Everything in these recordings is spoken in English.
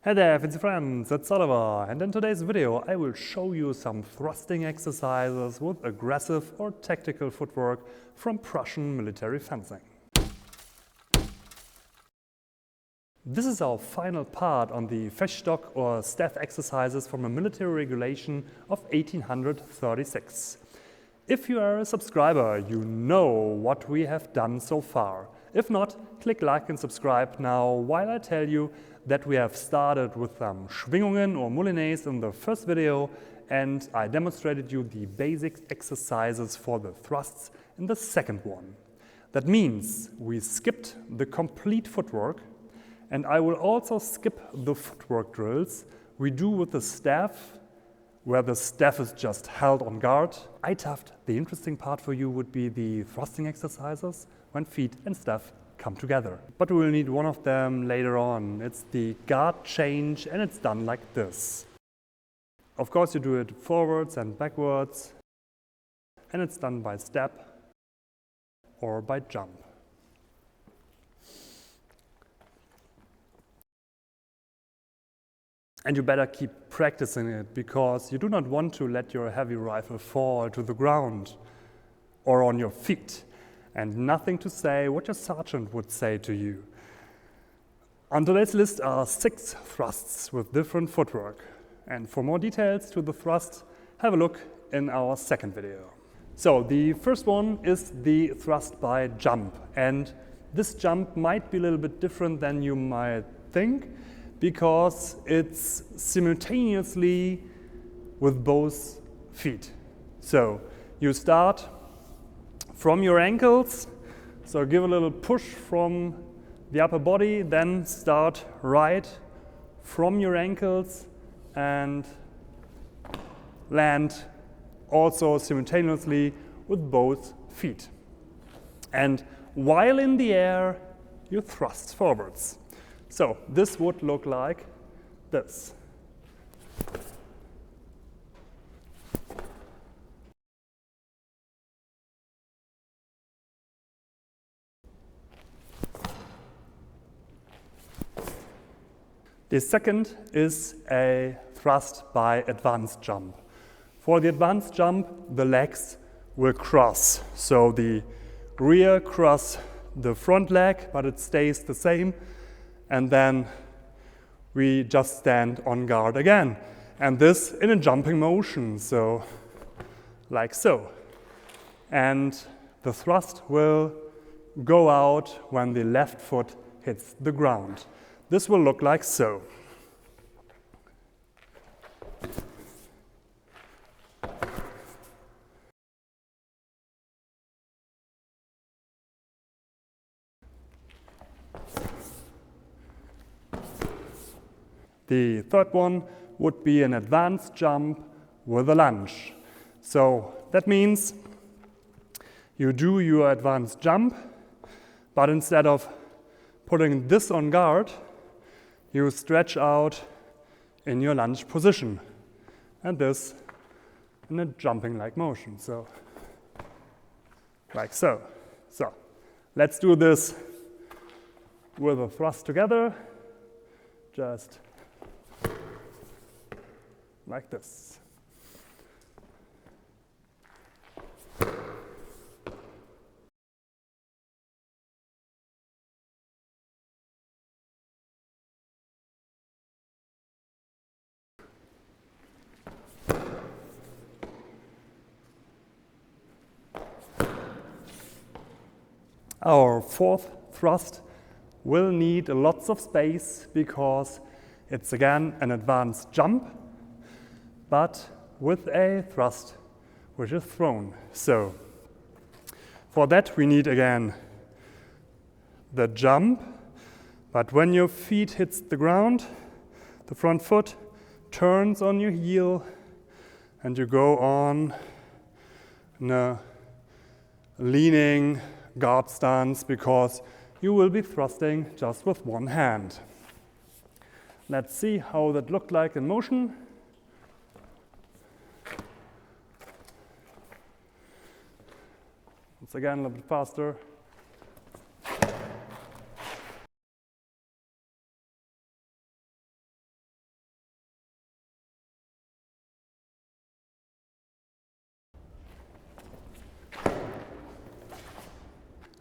Hey there, fancy friends, it's Oliver, and in today's video I will show you some thrusting exercises with aggressive or tactical footwork from Prussian military fencing. This is our final part on the Fechtstock or staff exercises from a military regulation of 1836. If you are a subscriber, you know what we have done so far. If not, click like and subscribe now while I tell you that we have started with some Schwingungen or Moulines in the first video, and I demonstrated you the basic exercises for the thrusts in the second one. That means we skipped the complete footwork, and I will also skip the footwork drills we do with the staff, where the staff is just held on guard. The interesting part for you would be the thrusting exercises when feet and staff come together. But we will need one of them later on. It's the guard change, and it's done like this. Of course you do it forwards and backwards, and it's done by step or by jump. And you better keep practicing it, because you do not want to let your heavy rifle fall to the ground or on your feet, and nothing to say what your sergeant would say to you. On today's list are 6 thrusts with different footwork. And for more details to the thrust, have a look in our second video. So the first one is the thrust by jump. And this jump might be a little bit different than you might think, because it's simultaneously with both feet. So you start from your ankles, so give a little push from the upper body, then start right from your ankles and land also simultaneously with both feet. And while in the air, you thrust forwards. So this would look like this. The second is a thrust by advanced jump. For the advanced jump, the legs will cross. So the rear cross the front leg, but it stays the same. And then we just stand on guard again. And this in a jumping motion, so like so. And the thrust will go out when the left foot hits the ground. This will look like so. The third one would be an advanced jump with a lunge. So that means you do your advanced jump, but instead of putting this on guard, you stretch out in your lunge position, and this in a jumping-like motion. So, like so. So, let's do this with a thrust together, just like this. Our fourth thrust will need lots of space, because it's again an advanced jump, but with a thrust which is thrown. So for that we need again the jump, but when your feet hits the ground, the front foot turns on your heel and you go on in a leaning guard stance, because you will be thrusting just with one hand. Let's see how that looked like in motion. Once again, a little bit faster.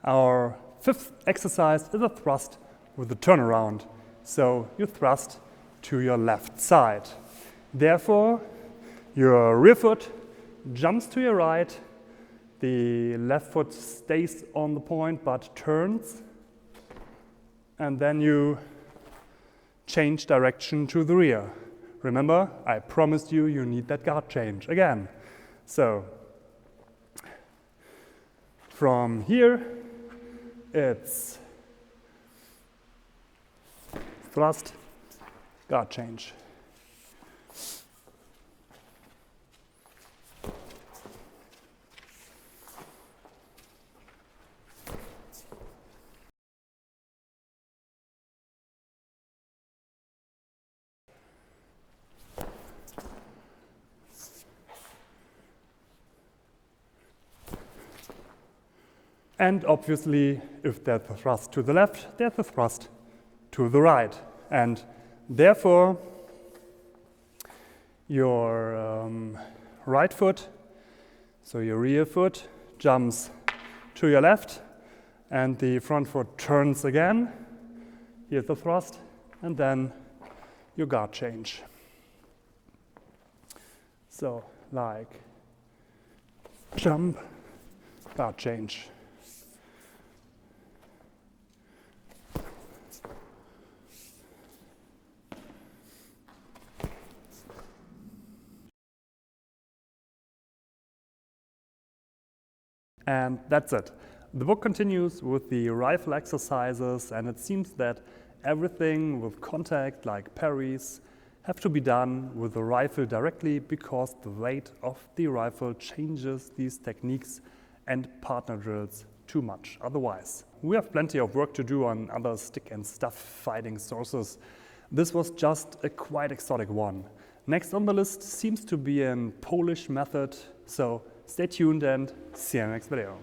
Our fifth exercise is a thrust with a turnaround. So you thrust to your left side. Therefore, your rear foot jumps to your right, the left foot stays on the point but turns, and then you change direction to the rear. Remember, I promised you need that guard change again. So, from here, it's thrust, guard change. And obviously, if there's a thrust to the left, there's a thrust to the right. And therefore, your right foot, so your rear foot, jumps to your left, and the front foot turns again. Here's the thrust, and then your guard change. So, like jump, guard change. And that's it. The book continues with the rifle exercises, and it seems that everything with contact, like parries, have to be done with the rifle directly because the weight of the rifle changes these techniques and partner drills too much otherwise. We have plenty of work to do on other stick and stuff fighting sources. This was just a quite exotic one. Next on the list seems to be a Polish method, so stay tuned and see you in the next video.